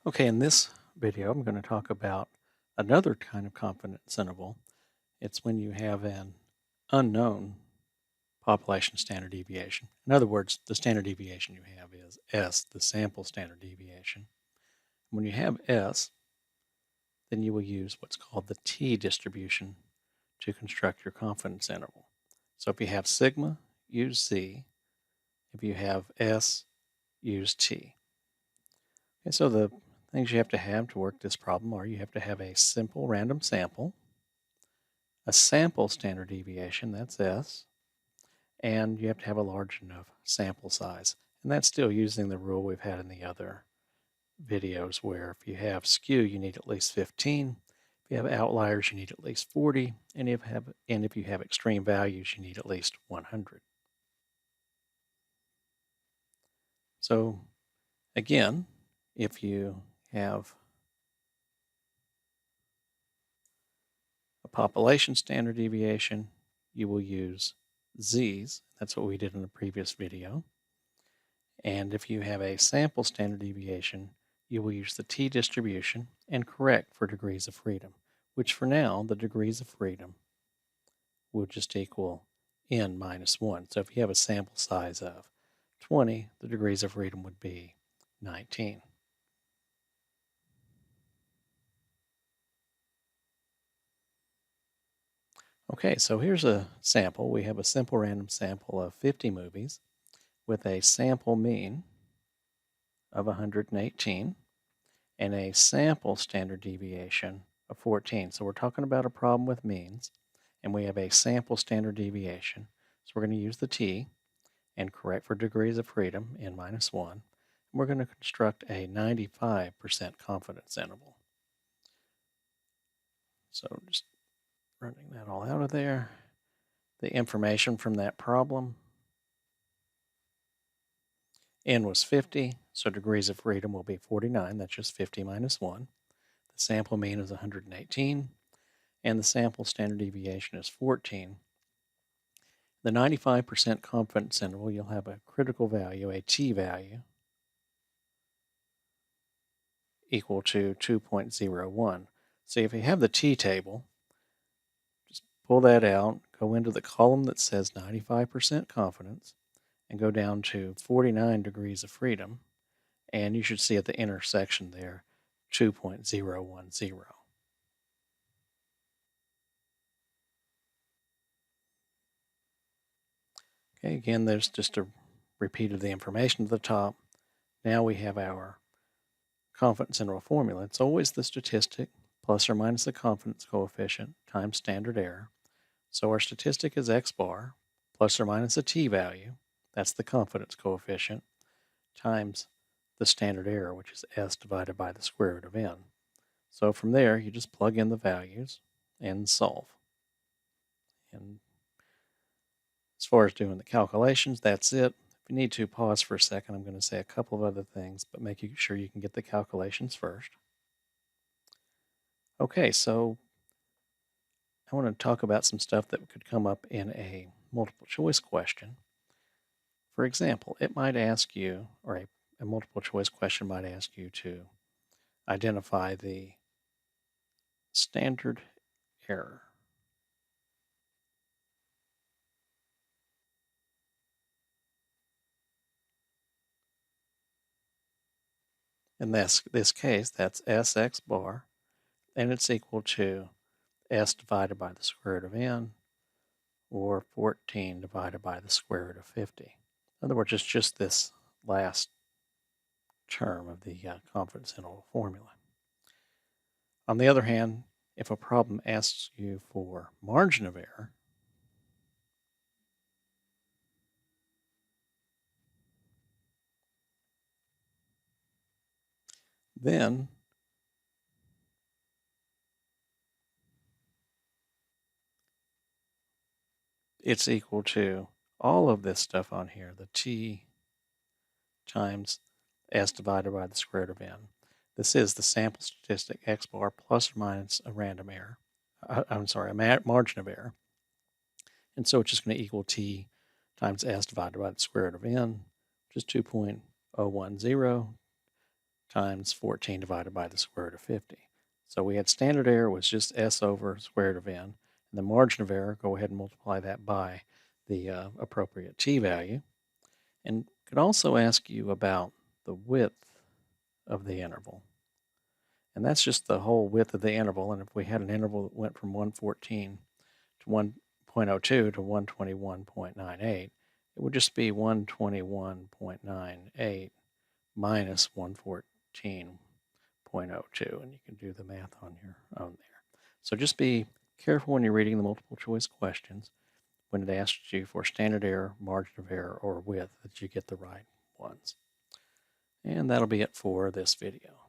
Okay, in this video, I'm going to talk about another kind of confidence interval. It's when you have an unknown population standard deviation. In other words, the standard deviation you have is S, the sample standard deviation. When you have S, then you will use what's called the t distribution to construct your confidence interval. So if you have sigma, use Z. If you have S, use T. Okay, so the things you have to work this problem are you have to have a simple random sample, a sample standard deviation, that's S, and you have to have a large enough sample size. And that's still using the rule we've had in the other videos where if you have skew, you need at least 15. If you have outliers, you need at least 40. And if you have extreme values, you need at least 100. So again, if you have a population standard deviation, you will use Z's. That's what we did in the previous video. And if you have a sample standard deviation, you will use the t distribution and correct for degrees of freedom, which for now, the degrees of freedom will just equal n minus 1. So if you have a sample size of 20, the degrees of freedom would be 19. Okay, so here's a sample. We have a simple random sample of 50 movies with a sample mean of 118 and a sample standard deviation of 14. So we're talking about a problem with means, and we have a sample standard deviation. So we're going to use the t and correct for degrees of freedom, n minus 1. And we're going to construct a 95% confidence interval. So just running that all out of there. The information from that problem, n was 50, so degrees of freedom will be 49. That's just 50 minus 1. The sample mean is 118, and the sample standard deviation is 14. The 95% confidence interval, you'll have a critical value, a t value, equal to 2.01. So if you have the t table, just pull that out, go into the column that says 95% confidence, and go down to 49 degrees of freedom, and you should see at the intersection there 2.010. Okay, again, there's just a repeat of the information at the top. Now we have our confidence interval formula. It's always the statistic plus or minus the confidence coefficient times standard error. So our statistic is x bar plus or minus a t value, that's the confidence coefficient, times the standard error, which is s divided by the square root of n. So from there, you just plug in the values and solve. And as far as doing the calculations, that's it. If you need to, pause for a second. I'm going to say a couple of other things, but make sure you can get the calculations first. Okay, so I want to talk about some stuff that could come up in a multiple choice question. For example, it might ask you, or a multiple choice question might ask you to identify the standard error. In this case, that's Sx bar, and it's equal to S divided by the square root of n, or 14 divided by the square root of 50. In other words, it's just this last term of the confidence interval formula. On the other hand, if a problem asks you for margin of error, then it's equal to all of this stuff on here, the t times s divided by the square root of n. This is the sample statistic x bar plus or minus a random error. A margin of error. And so it's just going to equal t times s divided by the square root of n, which is 2.010, times 14 divided by the square root of 50. So we had standard error was just S over square root of n. And the margin of error, go ahead and multiply that by the appropriate t-value. And could also ask you about the width of the interval. And that's just the whole width of the interval. And if we had an interval that went from 114 to 1.02 to 121.98, it would just be 121.98 minus 114.02. And you can do the math on your own there. So just be careful when you're reading the multiple choice questions when it asks you for standard error, margin of error, or width, that you get the right ones. And that'll be it for this video.